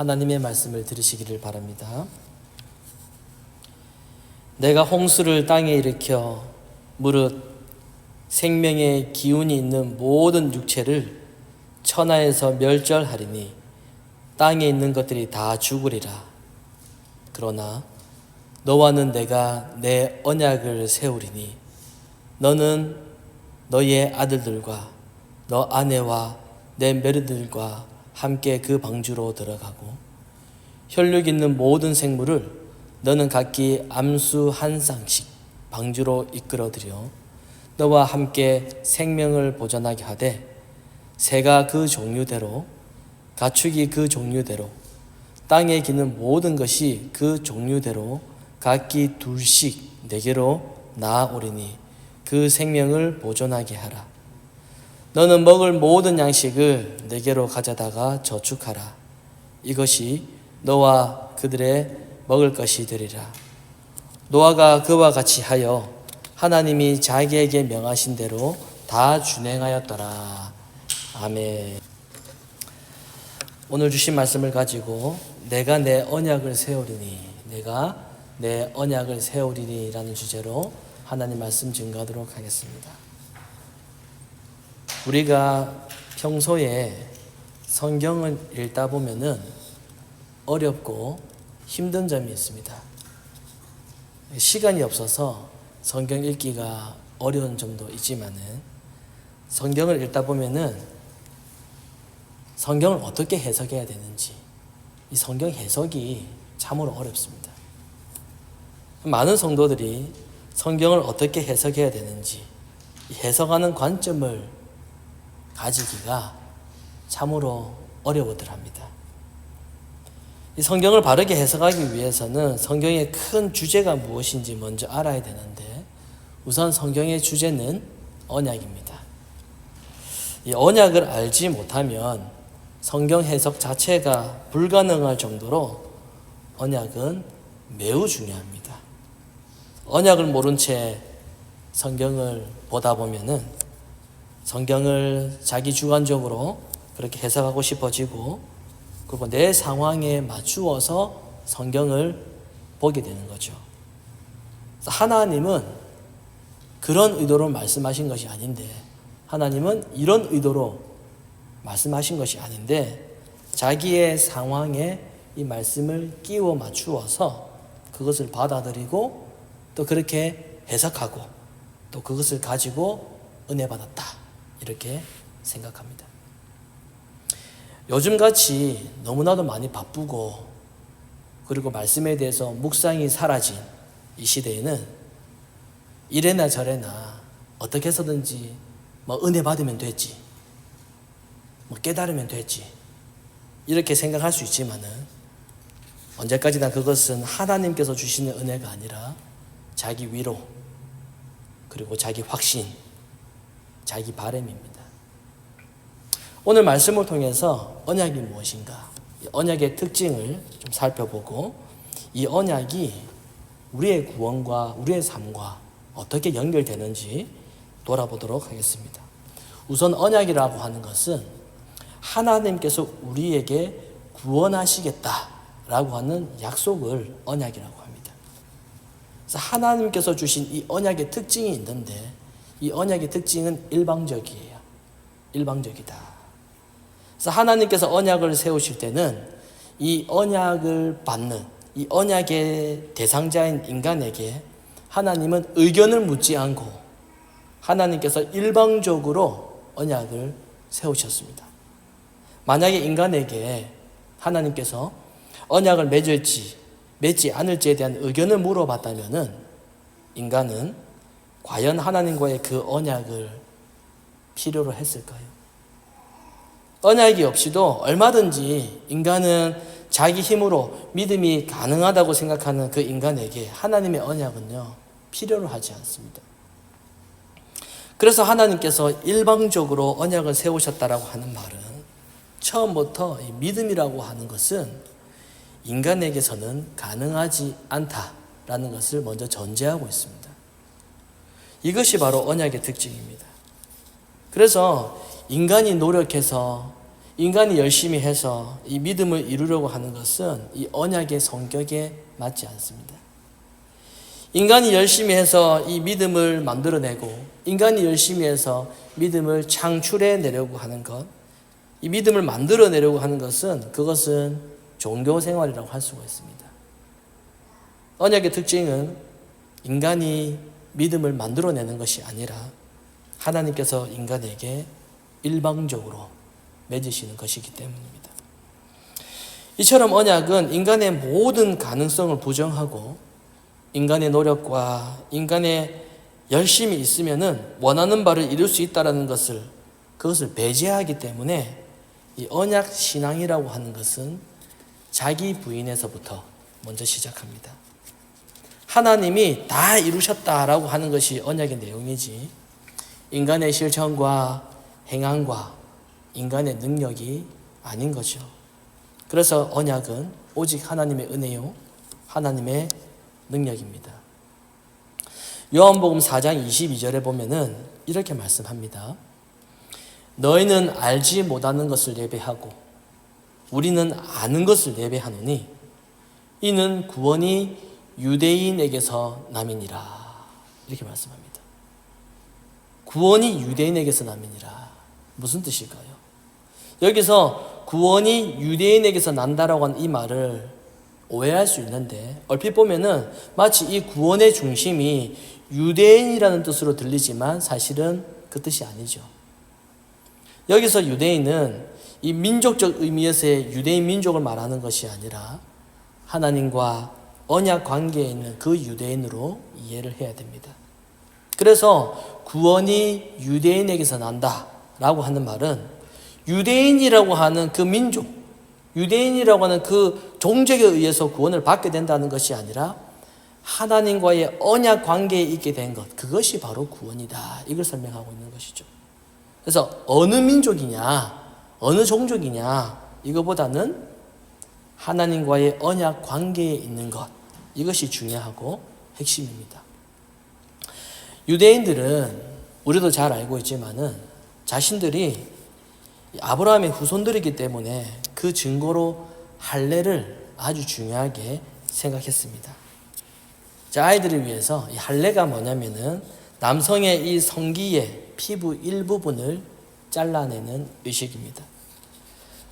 하나님의 말씀을 들으시기를 바랍니다. 내가 홍수를 땅에 일으켜 무릇 생명의 기운이 있는 모든 육체를 천하에서 멸절하리니 땅에 있는 것들이 다 죽으리라. 그러나 너와는 내가 내 언약을 세우리니 너는 너의 아들들과 너 아내와 내 며느리들과 함께 그 방주로 들어가고 혈육 있는 모든 생물을 너는 각기 암수 한 쌍씩 방주로 이끌어들여 너와 함께 생명을 보존하게 하되 새가 그 종류대로 가축이 그 종류대로 땅에 기는 모든 것이 그 종류대로 각기 둘씩 내게로 나아오리니 그 생명을 보존하게 하라. 너는 먹을 모든 양식을 내게로 가져다가 저축하라. 이것이 너와 그들의 먹을 것이 되리라. 노아가 그와 같이 하여 하나님이 자기에게 명하신 대로 다 준행하였더라. 아멘. 오늘 주신 말씀을 가지고 내가 내 언약을 세우리니, 내가 내 언약을 세우리니 라는 주제로 하나님 말씀 증거하도록 하겠습니다. 우리가 평소에 성경을 읽다 보면은 어렵고 힘든 점이 있습니다. 시간이 없어서 성경 읽기가 어려운 점도 있지만은 성경을 읽다 보면은 성경을 어떻게 해석해야 되는지, 이 성경 해석이 참으로 어렵습니다. 많은 성도들이 성경을 어떻게 해석해야 되는지, 해석하는 관점을 가지기가 참으로 어려워들 합니다. 이 성경을 바르게 해석하기 위해서는 성경의 큰 주제가 무엇인지 먼저 알아야 되는데, 우선 성경의 주제는 언약입니다. 이 언약을 알지 못하면 성경 해석 자체가 불가능할 정도로 언약은 매우 중요합니다. 언약을 모른 채 성경을 보다 보면은 성경을 자기 주관적으로 그렇게 해석하고 싶어지고, 그리고 내 상황에 맞추어서 성경을 보게 되는 거죠. 하나님은 그런 의도로 말씀하신 것이 아닌데, 하나님은 이런 의도로 말씀하신 것이 아닌데, 자기의 상황에 이 말씀을 끼워 맞추어서 그것을 받아들이고 또 그렇게 해석하고 또 그것을 가지고 은혜 받았다, 이렇게 생각합니다. 요즘같이 너무나도 많이 바쁘고 그리고 말씀에 대해서 묵상이 사라진 이 시대에는 이래나 저래나 어떻게 해서든지 은혜 받으면 되지, 깨달으면 되지, 이렇게 생각할 수 있지만은 언제까지나 그것은 하나님께서 주시는 은혜가 아니라 자기 위로, 그리고 자기 확신, 자기 바람입니다. 오늘 말씀을 통해서 언약이 무엇인가, 언약의 특징을 좀 살펴보고 이 언약이 우리의 구원과 우리의 삶과 어떻게 연결되는지 돌아보도록 하겠습니다. 우선 언약이라고 하는 것은 하나님께서 우리에게 구원하시겠다라고 하는 약속을 언약이라고 합니다. 그래서 하나님께서 주신 이 언약의 특징이 있는데, 이 언약의 특징은 일방적이에요. 일방적이다. 그래서 하나님께서 언약을 세우실 때는 이 언약을 받는, 이 언약의 대상자인 인간에게 하나님은 의견을 묻지 않고 하나님께서 일방적으로 언약을 세우셨습니다. 만약에 인간에게 하나님께서 언약을 맺을지 맺지 않을지에 대한 의견을 물어봤다면은 인간은 과연 하나님과의 그 언약을 필요로 했을까요? 언약이 없이도 얼마든지 인간은 자기 힘으로 믿음이 가능하다고 생각하는 그 인간에게 하나님의 언약은요, 필요로 하지 않습니다. 그래서 하나님께서 일방적으로 언약을 세우셨다라고 하는 말은, 처음부터 이 믿음이라고 하는 것은 인간에게서는 가능하지 않다라는 것을 먼저 전제하고 있습니다. 이것이 바로 언약의 특징입니다. 그래서 인간이 노력해서 인간이 열심히 해서 이 믿음을 이루려고 하는 것은 이 언약의 성격에 맞지 않습니다. 인간이 열심히 해서 이 믿음을 만들어내고 인간이 열심히 해서 믿음을 창출해내려고 하는 것, 이 믿음을 만들어내려고 하는 것은 그것은 종교 생활이라고 할 수가 있습니다. 언약의 특징은 인간이 믿음을 만들어내는 것이 아니라 하나님께서 인간에게 일방적으로 맺으시는 것이기 때문입니다. 이처럼 언약은 인간의 모든 가능성을 부정하고 인간의 노력과 인간의 열심이 있으면은 원하는 바를 이룰 수 있다는 것을 그것을 배제하기 때문에 이 언약 신앙이라고 하는 것은 자기 부인에서부터 먼저 시작합니다. 하나님이 다 이루셨다라고 하는 것이 언약의 내용이지 인간의 실천과 행함과 인간의 능력이 아닌 거죠. 그래서 언약은 오직 하나님의 은혜요, 하나님의 능력입니다. 요한복음 4장 22절에 보면은 이렇게 말씀합니다. 너희는 알지 못하는 것을 예배하고 우리는 아는 것을 예배하노니 이는 구원이 유대인에게서 남이니라. 이렇게 말씀합니다. 구원이 유대인에게서 남이니라. 무슨 뜻일까요? 여기서 구원이 유대인에게서 난다라고 하는 이 말을 오해할 수 있는데 얼핏 보면은 마치 이 구원의 중심이 유대인이라는 뜻으로 들리지만 사실은 그 뜻이 아니죠. 여기서 유대인은 이 민족적 의미에서의 유대인 민족을 말하는 것이 아니라 하나님과 언약 관계에 있는 그 유대인으로 이해를 해야 됩니다. 그래서 구원이 유대인에게서 난다라고 하는 말은 유대인이라고 하는 그 민족, 유대인이라고 하는 그 종족에 의해서 구원을 받게 된다는 것이 아니라 하나님과의 언약 관계에 있게 된 것, 그것이 바로 구원이다. 이걸 설명하고 있는 것이죠. 그래서 어느 민족이냐, 어느 종족이냐, 이거보다는 하나님과의 언약 관계에 있는 것, 이것이 중요하고 핵심입니다. 유대인들은 우리도 잘 알고 있지만은 자신들이 아브라함의 후손들이기 때문에 그 증거로 할례를 아주 중요하게 생각했습니다. 자, 아이들을 위해서 이 할례가 뭐냐면은 남성의 이 성기의 피부 일부분을 잘라내는 의식입니다.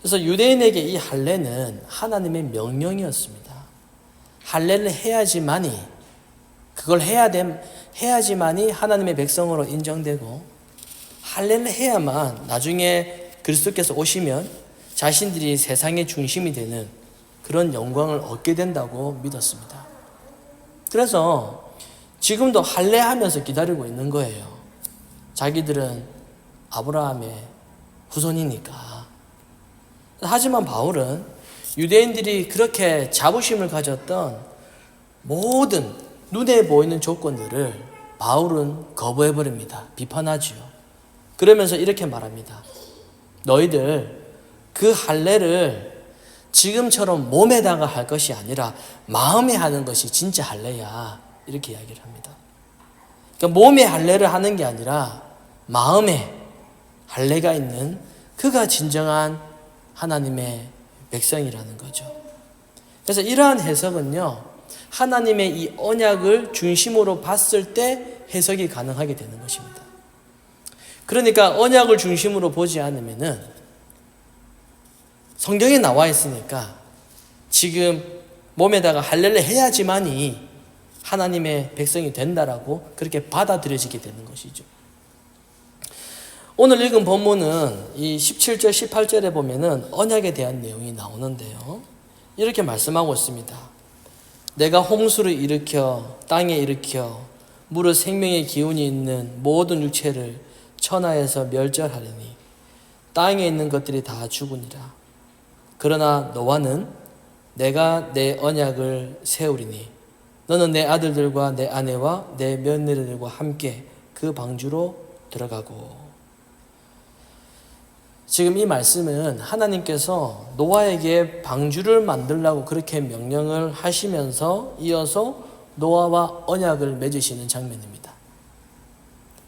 그래서 유대인에게 이 할례는 하나님의 명령이었습니다. 할례를 해야지만이 그걸 해야지만이 하나님의 백성으로 인정되고 할례를 해야만 나중에 그리스도께서 오시면 자신들이 세상의 중심이 되는 그런 영광을 얻게 된다고 믿었습니다. 그래서 지금도 할례하면서 기다리고 있는 거예요. 자기들은 아브라함의 후손이니까. 하지만 바울은 유대인들이 그렇게 자부심을 가졌던 모든 눈에 보이는 조건들을 바울은 거부해버립니다. 비판하지요. 그러면서 이렇게 말합니다. 너희들 그 할례를 지금처럼 몸에다가 할 것이 아니라 마음에 하는 것이 진짜 할례야. 이렇게 이야기를 합니다. 그러니까 몸에 할례를 하는 게 아니라 마음에 할례가 있는 그가 진정한 하나님의 백성이라는 거죠. 그래서 이러한 해석은요, 하나님의 이 언약을 중심으로 봤을 때 해석이 가능하게 되는 것입니다. 그러니까 언약을 중심으로 보지 않으면은 성경에 나와 있으니까 지금 몸에다가 할례를 해야지만이 하나님의 백성이 된다라고 그렇게 받아들여지게 되는 것이죠. 오늘 읽은 본문은 이 17절, 18절에 보면은 언약에 대한 내용이 나오는데요. 이렇게 말씀하고 있습니다. 내가 홍수를 일으켜 땅에 일으켜 물의 생명의 기운이 있는 모든 육체를 천하에서 멸절하리니 땅에 있는 것들이 다 죽으니라. 그러나 너와는 내가 내 언약을 세우리니 너는 내 아들들과 내 아내와 내 며느리들과 함께 그 방주로 들어가고. 지금 이 말씀은 하나님께서 노아에게 방주를 만들라고 그렇게 명령을 하시면서 이어서 노아와 언약을 맺으시는 장면입니다.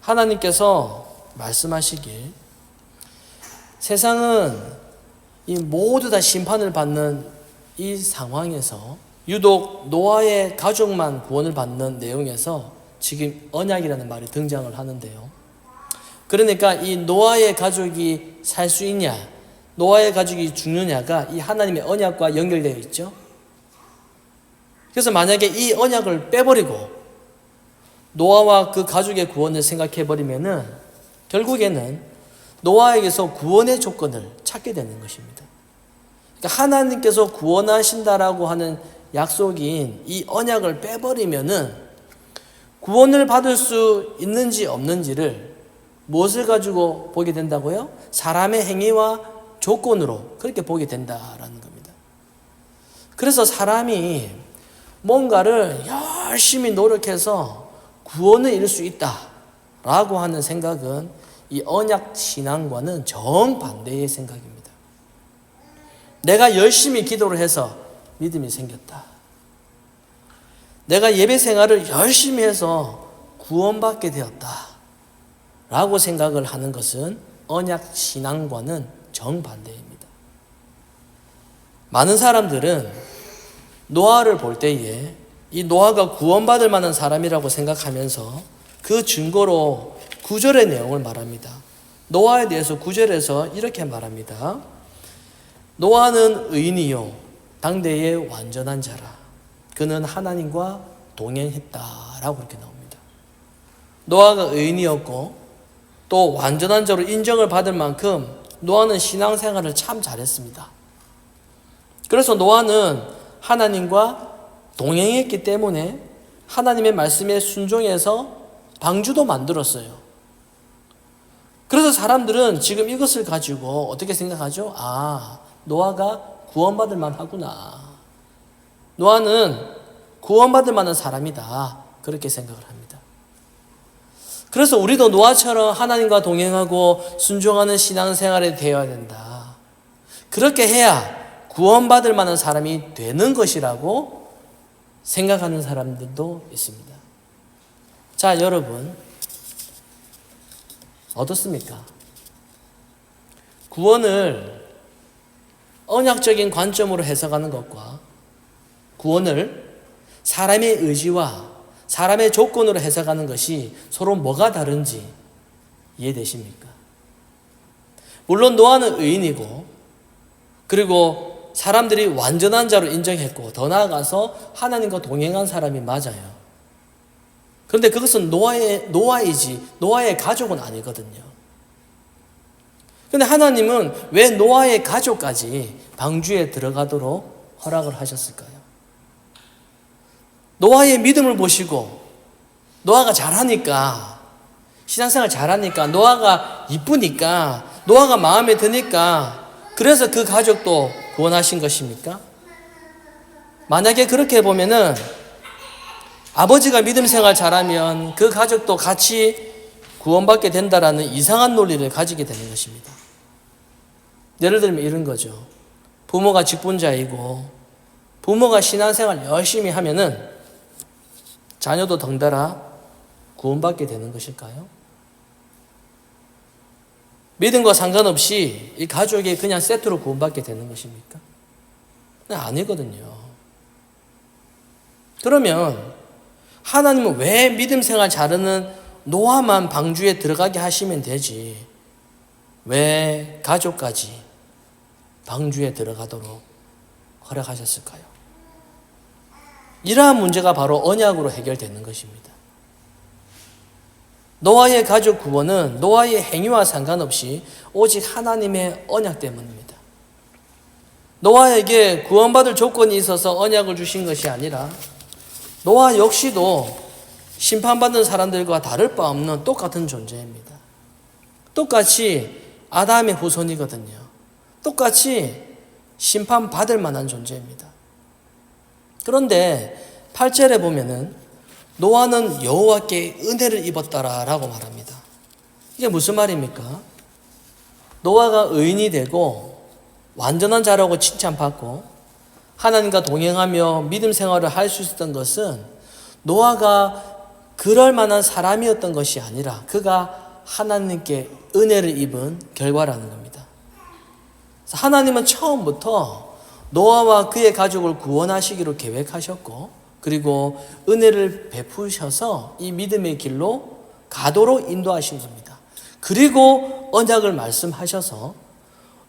하나님께서 말씀하시길 세상은 이 모두 다 심판을 받는 이 상황에서 유독 노아의 가족만 구원을 받는 내용에서 지금 언약이라는 말이 등장을 하는데요. 그러니까 이 노아의 가족이 살 수 있냐, 노아의 가족이 죽느냐가 이 하나님의 언약과 연결되어 있죠. 그래서 만약에 이 언약을 빼버리고 노아와 그 가족의 구원을 생각해버리면은 결국에는 노아에게서 구원의 조건을 찾게 되는 것입니다. 그러니까 하나님께서 구원하신다라고 하는 약속인 이 언약을 빼버리면은 구원을 받을 수 있는지 없는지를 무엇을 가지고 보게 된다고요? 사람의 행위와 조건으로 그렇게 보게 된다라는 겁니다. 그래서 사람이 뭔가를 열심히 노력해서 구원을 이룰 수 있다라고 하는 생각은 이 언약 신앙과는 정반대의 생각입니다. 내가 열심히 기도를 해서 믿음이 생겼다. 내가 예배 생활을 열심히 해서 구원받게 되었다. 라고 생각을 하는 것은 언약 신앙과는 정반대입니다. 많은 사람들은 노아를 볼 때에 이 노아가 구원받을 만한 사람이라고 생각하면서 그 증거로 9절의 내용을 말합니다. 노아에 대해서 9절에서 이렇게 말합니다. 노아는 의인이요 당대의 완전한 자라. 그는 하나님과 동행했다라고 이렇게 나옵니다. 노아가 의인이었고 또 완전한 자로 인정을 받을 만큼 노아는 신앙생활을 참 잘했습니다. 그래서 노아는 하나님과 동행했기 때문에 하나님의 말씀에 순종해서 방주도 만들었어요. 그래서 사람들은 지금 이것을 가지고 어떻게 생각하죠? 아, 노아가 구원받을 만하구나. 노아는 구원받을 만한 사람이다. 그렇게 생각을 합니다. 그래서 우리도 노아처럼 하나님과 동행하고 순종하는 신앙생활이 되어야 된다. 그렇게 해야 구원받을 만한 사람이 되는 것이라고 생각하는 사람들도 있습니다. 자, 여러분 어떻습니까? 구원을 언약적인 관점으로 해석하는 것과 구원을 사람의 의지와 사람의 조건으로 해석하는 것이 서로 뭐가 다른지 이해되십니까? 물론 노아는 의인이고 그리고 사람들이 완전한 자로 인정했고 더 나아가서 하나님과 동행한 사람이 맞아요. 그런데 그것은 노아이지 노아의 가족은 아니거든요. 그런데 하나님은 왜 노아의 가족까지 방주에 들어가도록 허락을 하셨을까요? 노아의 믿음을 보시고 노아가 잘하니까 신앙생활 잘하니까 노아가 이쁘니까 노아가 마음에 드니까 그래서 그 가족도 구원하신 것입니까? 만약에 그렇게 보면은 아버지가 믿음 생활 잘하면 그 가족도 같이 구원받게 된다라는 이상한 논리를 가지게 되는 것입니다. 예를 들면 이런 거죠. 부모가 직분자이고 부모가 신앙생활 열심히 하면은 자녀도 덩달아 구원받게 되는 것일까요? 믿음과 상관없이 이 가족이 그냥 세트로 구원받게 되는 것입니까? 아니거든요. 그러면 하나님은 왜 믿음 생활 잘하는 노아만 방주에 들어가게 하시면 되지 왜 가족까지 방주에 들어가도록 허락하셨을까요? 이러한 문제가 바로 언약으로 해결되는 것입니다. 노아의 가족 구원은 노아의 행위와 상관없이 오직 하나님의 언약 때문입니다. 노아에게 구원받을 조건이 있어서 언약을 주신 것이 아니라 노아 역시도 심판받는 사람들과 다를 바 없는 똑같은 존재입니다. 똑같이 아담의 후손이거든요. 똑같이 심판받을 만한 존재입니다. 그런데 8절에 보면은 노아는 여호와께 은혜를 입었다라고 말합니다. 이게 무슨 말입니까? 노아가 의인이 되고 완전한 자라고 칭찬받고 하나님과 동행하며 믿음 생활을 할 수 있었던 것은 노아가 그럴 만한 사람이었던 것이 아니라 그가 하나님께 은혜를 입은 결과라는 겁니다. 하나님은 처음부터 노아와 그의 가족을 구원하시기로 계획하셨고, 그리고 은혜를 베푸셔서 이 믿음의 길로 가도록 인도하신 겁니다. 그리고 언약을 말씀하셔서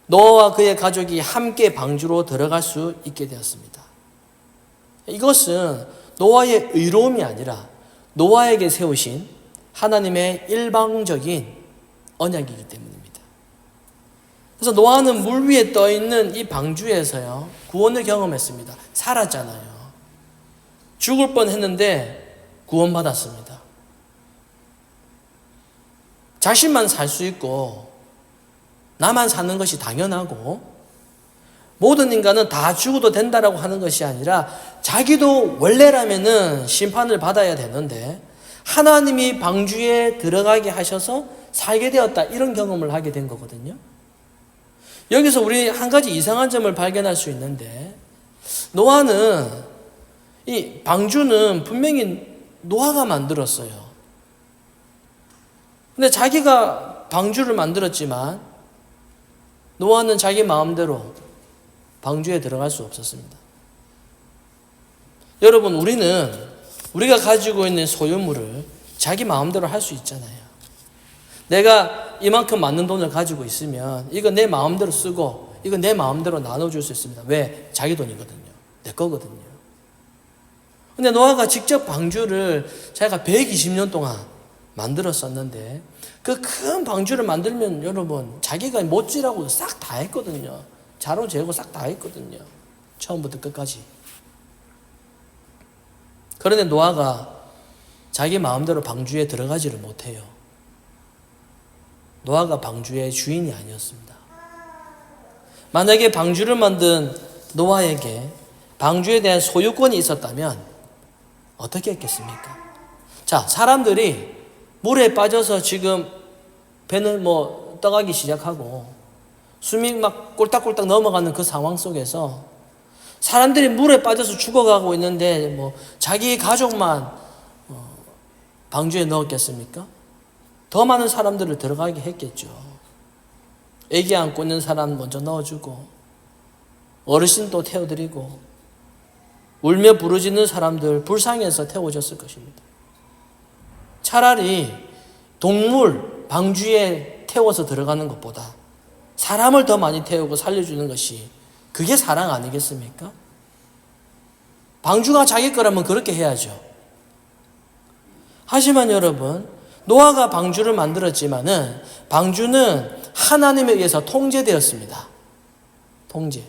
노아와 그의 가족이 함께 방주로 들어갈 수 있게 되었습니다. 이것은 노아의 의로움이 아니라 노아에게 세우신 하나님의 일방적인 언약이기 때문입니다. 그래서 노아는 물 위에 떠 있는 이 방주에서요, 구원을 경험했습니다. 살았잖아요. 죽을 뻔했는데 구원받았습니다. 자신만 살 수 있고 나만 사는 것이 당연하고 모든 인간은 다 죽어도 된다라고 하는 것이 아니라 자기도 원래라면은 심판을 받아야 되는데 하나님이 방주에 들어가게 하셔서 살게 되었다, 이런 경험을 하게 된 거거든요. 여기서 우리 한 가지 이상한 점을 발견할 수 있는데, 노아는, 이 방주는 분명히 노아가 만들었어요. 근데 자기가 방주를 만들었지만 노아는 자기 마음대로 방주에 들어갈 수 없었습니다. 여러분, 우리가 가지고 있는 소유물을 자기 마음대로 할 수 있잖아요. 내가 이만큼 맞는 돈을 가지고 있으면 이거 내 마음대로 쓰고 이거 내 마음대로 나눠줄 수 있습니다. 왜? 자기 돈이거든요. 내 거거든요. 근데 노아가 직접 방주를 자기가 120년 동안 만들었었는데, 그 큰 방주를 만들면 여러분, 자기가 못지라고 싹 다 했거든요. 자로 재고 싹 다 했거든요. 처음부터 끝까지. 그런데 노아가 자기 마음대로 방주에 들어가지를 못해요. 노아가 방주의 주인이 아니었습니다. 만약에 방주를 만든 노아에게 방주에 대한 소유권이 있었다면 어떻게 했겠습니까? 자, 사람들이 물에 빠져서 지금 배는 떠가기 시작하고 숨이 막 꼴딱꼴딱 넘어가는 그 상황 속에서 사람들이 물에 빠져서 죽어가고 있는데 자기 가족만 방주에 넣었겠습니까? 더 많은 사람들을 들어가게 했겠죠. 애기 안고 있는 사람 먼저 넣어주고 어르신 또 태워드리고 울며 부르짖는 사람들 불쌍해서 태워줬을 것입니다. 차라리 동물 방주에 태워서 들어가는 것보다 사람을 더 많이 태우고 살려주는 것이 그게 사랑 아니겠습니까? 방주가 자기 거라면 그렇게 해야죠. 하지만 여러분, 노아가 방주를 만들었지만은 방주는 하나님에 의해서 통제되었습니다. 통제.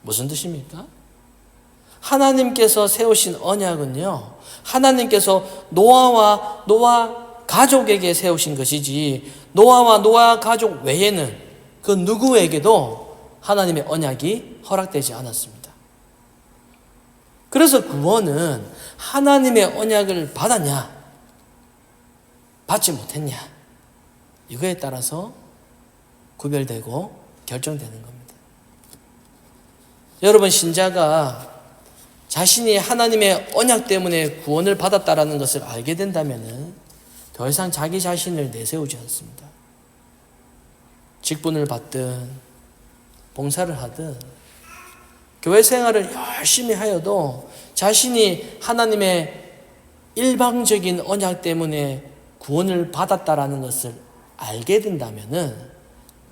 무슨 뜻입니까? 하나님께서 세우신 언약은요, 하나님께서 노아와 노아 가족에게 세우신 것이지 노아와 노아 가족 외에는 그 누구에게도 하나님의 언약이 허락되지 않았습니다. 그래서 구원은 하나님의 언약을 받았냐, 받지 못했냐, 이거에 따라서 구별되고 결정되는 겁니다. 여러분, 신자가 자신이 하나님의 언약 때문에 구원을 받았다라는 것을 알게 된다면 더 이상 자기 자신을 내세우지 않습니다. 직분을 받든 봉사를 하든 교회 생활을 열심히 하여도 자신이 하나님의 일방적인 언약 때문에 구원을 받았다라는 것을 알게 된다면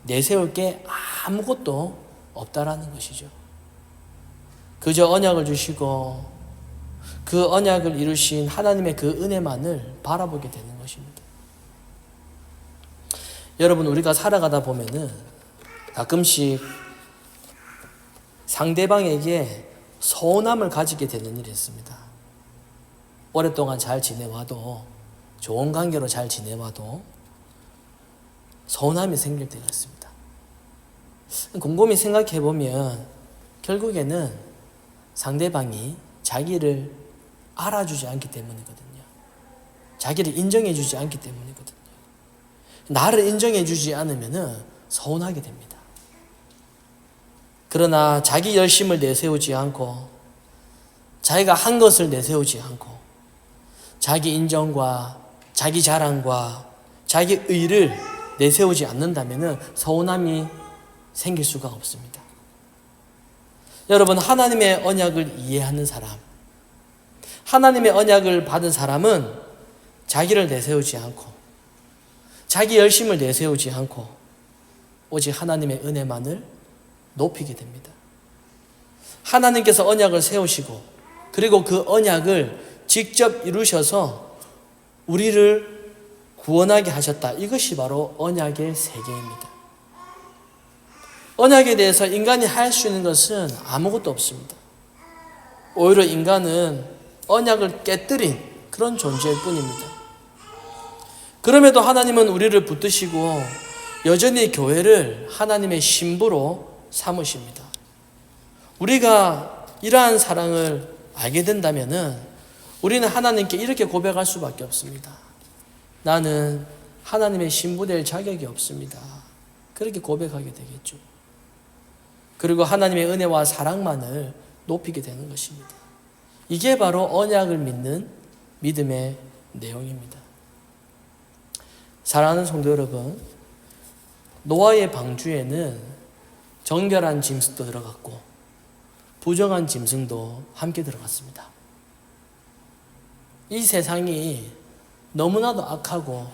내세울 게 아무것도 없다라는 것이죠. 그저 언약을 주시고 그 언약을 이루신 하나님의 그 은혜만을 바라보게 되는 것입니다. 여러분, 우리가 살아가다 보면은 가끔씩 상대방에게 서운함을 가지게 되는 일이 있습니다. 오랫동안 잘 지내와도, 좋은 관계로 잘 지내와도 서운함이 생길 때가 있습니다. 곰곰이 생각해 보면 결국에는 상대방이 자기를 알아주지 않기 때문이거든요. 자기를 인정해 주지 않기 때문이거든요. 나를 인정해 주지 않으면 서운하게 됩니다. 그러나 자기 열심을 내세우지 않고 자기가 한 것을 내세우지 않고 자기 인정과 자기 자랑과 자기 의를 내세우지 않는다면 서운함이 생길 수가 없습니다. 여러분, 하나님의 언약을 이해하는 사람, 하나님의 언약을 받은 사람은 자기를 내세우지 않고 자기 열심을 내세우지 않고 오직 하나님의 은혜만을 높이게 됩니다. 하나님께서 언약을 세우시고 그리고 그 언약을 직접 이루셔서 우리를 구원하게 하셨다. 이것이 바로 언약의 세계입니다. 언약에 대해서 인간이 할 수 있는 것은 아무것도 없습니다. 오히려 인간은 언약을 깨뜨린 그런 존재일 뿐입니다. 그럼에도 하나님은 우리를 붙드시고 여전히 교회를 하나님의 신부로 삼으십니다. 우리가 이러한 사랑을 알게 된다면 우리는 하나님께 이렇게 고백할 수밖에 없습니다. 나는 하나님의 신부 될 자격이 없습니다. 그렇게 고백하게 되겠죠. 그리고 하나님의 은혜와 사랑만을 높이게 되는 것입니다. 이게 바로 언약을 믿는 믿음의 내용입니다. 사랑하는 성도 여러분, 노아의 방주에는 정결한 짐승도 들어갔고 부정한 짐승도 함께 들어갔습니다. 이 세상이 너무나도 악하고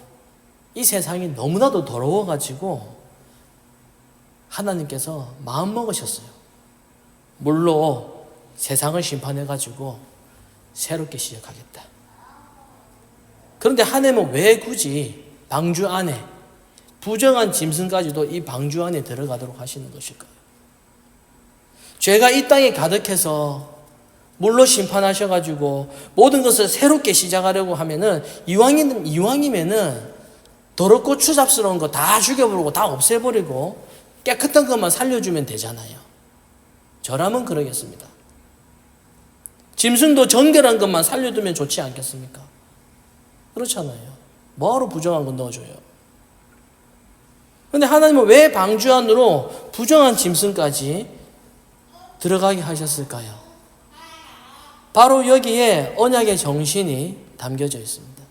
이 세상이 너무나도 더러워가지고 하나님께서 마음먹으셨어요. 물로 세상을 심판해가지고 새롭게 시작하겠다. 그런데 하나님은 왜 굳이 방주 안에 부정한 짐승까지도 이 방주 안에 들어가도록 하시는 것일까요? 죄가 이 땅에 가득해서 물로 심판하셔가지고 모든 것을 새롭게 시작하려고 하면은 이왕이면은 더럽고 추잡스러운 거 다 죽여버리고 다 없애버리고 깨끗한 것만 살려주면 되잖아요. 저라면 그러겠습니다. 짐승도 정결한 것만 살려두면 좋지 않겠습니까? 그렇잖아요. 뭐하러 부정한 거 넣어줘요? 그런데 하나님은 왜 방주 안으로 부정한 짐승까지 들어가게 하셨을까요? 바로 여기에 언약의 정신이 담겨져 있습니다.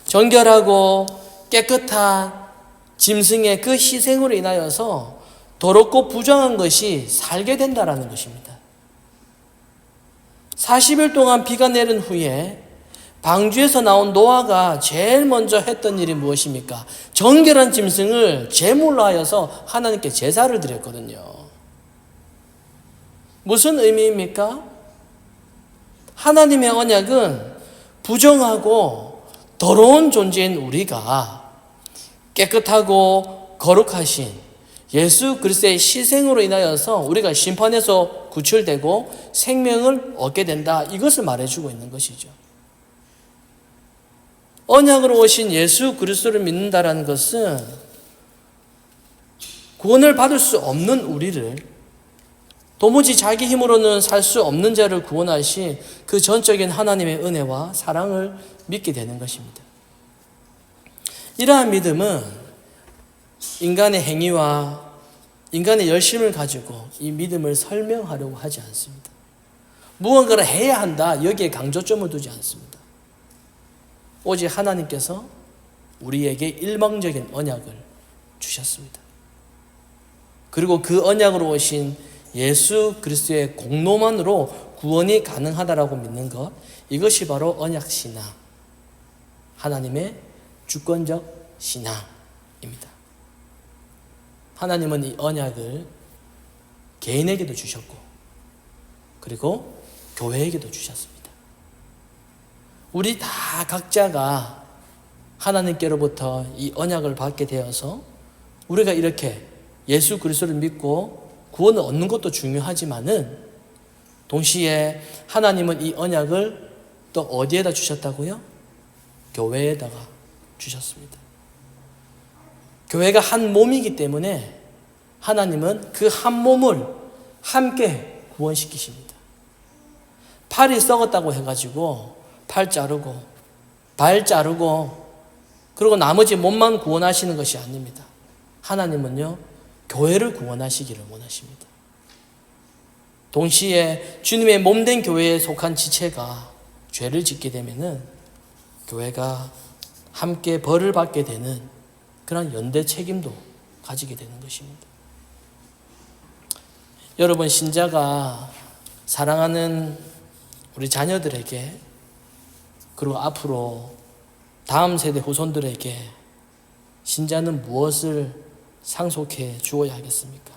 정결하고 깨끗한 짐승의 그 희생으로 인하여서 더럽고 부정한 것이 살게 된다라는 것입니다. 40일 동안 비가 내린 후에 방주에서 나온 노아가 제일 먼저 했던 일이 무엇입니까? 정결한 짐승을 제물로 하여서 하나님께 제사를 드렸거든요. 무슨 의미입니까? 하나님의 언약은 부정하고 더러운 존재인 우리가 깨끗하고 거룩하신 예수 그리스도의 희생으로 인하여서 우리가 심판에서 구출되고 생명을 얻게 된다. 이것을 말해주고 있는 것이죠. 언약으로 오신 예수 그리스도를 믿는다라는 것은 구원을 받을 수 없는 우리를 도무지 자기 힘으로는 살 수 없는 자를 구원하신 그 전적인 하나님의 은혜와 사랑을 믿게 되는 것입니다. 이러한 믿음은 인간의 행위와 인간의 열심을 가지고 이 믿음을 설명하려고 하지 않습니다. 무언가를 해야 한다, 여기에 강조점을 두지 않습니다. 오직 하나님께서 우리에게 일방적인 언약을 주셨습니다. 그리고 그 언약으로 오신 예수 그리스도의 공로만으로 구원이 가능하다라고 믿는 것, 이것이 바로 언약신앙, 하나님의 주권적 신앙입니다. 하나님은 이 언약을 개인에게도 주셨고 그리고 교회에게도 주셨습니다. 우리 다 각자가 하나님께로부터 이 언약을 받게 되어서 우리가 이렇게 예수 그리스도를 믿고 구원을 얻는 것도 중요하지만은 동시에 하나님은 이 언약을 또 어디에다 주셨다고요? 교회에다가 주셨습니다. 교회가 한 몸이기 때문에 하나님은 그 한 몸을 함께 구원시키십니다. 팔이 썩었다고 해가지고 팔 자르고 발 자르고 그리고 나머지 몸만 구원하시는 것이 아닙니다. 하나님은요, 교회를 구원하시기를 원하십니다. 동시에 주님의 몸된 교회에 속한 지체가 죄를 짓게 되면은 교회가 함께 벌을 받게 되는 그런 연대 책임도 가지게 되는 것입니다. 여러분, 신자가 사랑하는 우리 자녀들에게, 그리고 앞으로 다음 세대 후손들에게 신자는 무엇을 상속해 주어야 하겠습니까?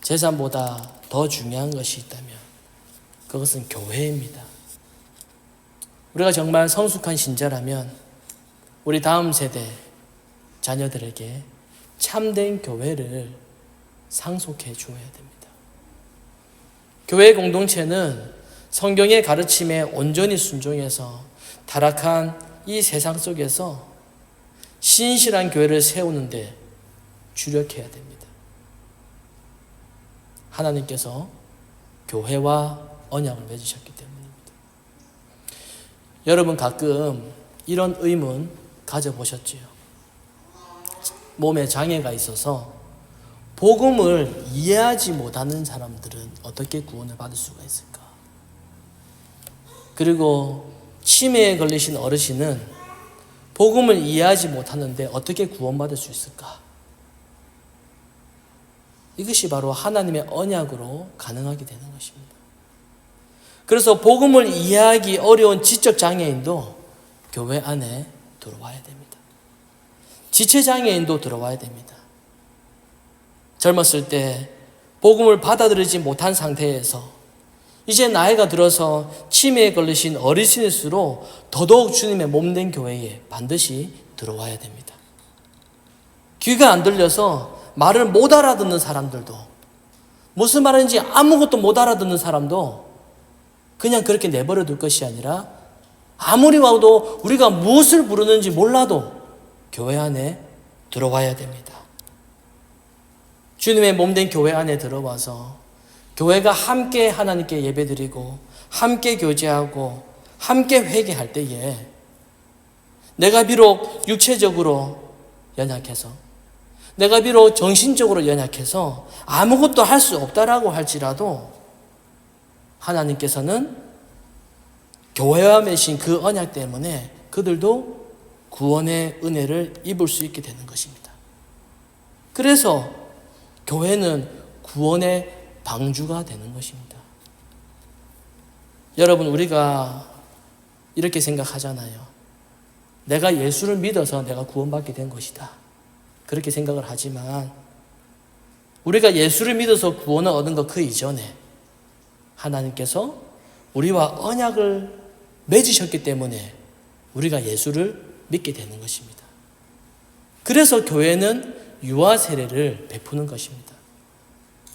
재산보다 더 중요한 것이 있다면 그것은 교회입니다. 우리가 정말 성숙한 신자라면 우리 다음 세대 자녀들에게 참된 교회를 상속해 주어야 됩니다. 교회 공동체는 성경의 가르침에 온전히 순종해서 타락한 이 세상 속에서 신실한 교회를 세우는데 주력해야 됩니다. 하나님께서 교회와 언약을 맺으셨기 때문입니다. 여러분, 가끔 이런 의문 가져보셨지요? 몸에 장애가 있어서 복음을 이해하지 못하는 사람들은 어떻게 구원을 받을 수가 있을까? 그리고 치매에 걸리신 어르신은 복음을 이해하지 못하는데 어떻게 구원받을 수 있을까? 이것이 바로 하나님의 언약으로 가능하게 되는 것입니다. 그래서 복음을 이해하기 어려운 지적 장애인도 교회 안에 들어와야 됩니다. 지체 장애인도 들어와야 됩니다. 젊었을 때 복음을 받아들이지 못한 상태에서 이제 나이가 들어서 치매에 걸리신 어르신일수록 더더욱 주님의 몸된 교회에 반드시 들어와야 됩니다. 귀가 안 들려서 말을 못 알아듣는 사람들도, 무슨 말인지 아무것도 못 알아듣는 사람도 그냥 그렇게 내버려 둘 것이 아니라 아무리 와도 우리가 무엇을 부르는지 몰라도 교회 안에 들어와야 됩니다. 주님의 몸된 교회 안에 들어와서 교회가 함께 하나님께 예배드리고 함께 교제하고 함께 회개할 때에 내가 비록 육체적으로 연약해서, 내가 비록 정신적으로 연약해서 아무것도 할 수 없다라고 할지라도 하나님께서는 교회와 맺으신 그 언약 때문에 그들도 구원의 은혜를 입을 수 있게 되는 것입니다. 그래서 교회는 구원의 방주가 되는 것입니다. 여러분, 우리가 이렇게 생각하잖아요. 내가 예수를 믿어서 내가 구원받게 된 것이다. 그렇게 생각을 하지만 우리가 예수를 믿어서 구원을 얻은 것 그 이전에 하나님께서 우리와 언약을 맺으셨기 때문에 우리가 예수를 믿게 되는 것입니다. 그래서 교회는 유아 세례를 베푸는 것입니다.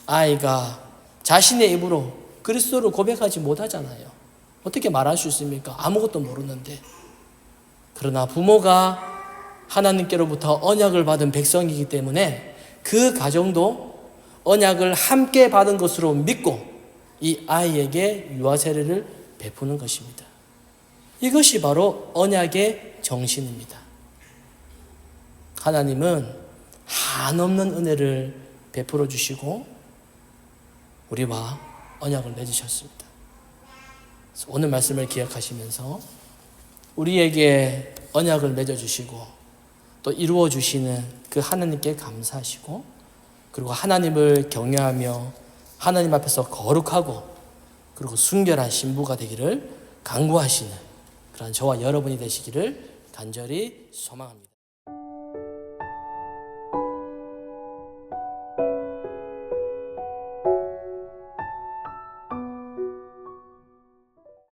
아이가 자신의 입으로 그리스도를 고백하지 못하잖아요. 어떻게 말할 수 있습니까? 아무것도 모르는데. 그러나 부모가 하나님께로부터 언약을 받은 백성이기 때문에 그 가정도 언약을 함께 받은 것으로 믿고 이 아이에게 유아 세례를 베푸는 것입니다. 이것이 바로 언약의 정신입니다. 하나님은 한없는 은혜를 베풀어 주시고 우리와 언약을 맺으셨습니다. 그래서 오늘 말씀을 기억하시면서 우리에게 언약을 맺어주시고 또 이루어주시는 그 하나님께 감사하시고, 그리고 하나님을 경외하며 하나님 앞에서 거룩하고 그리고 순결한 신부가 되기를 간구하시는 그런 저와 여러분이 되시기를 간절히 소망합니다.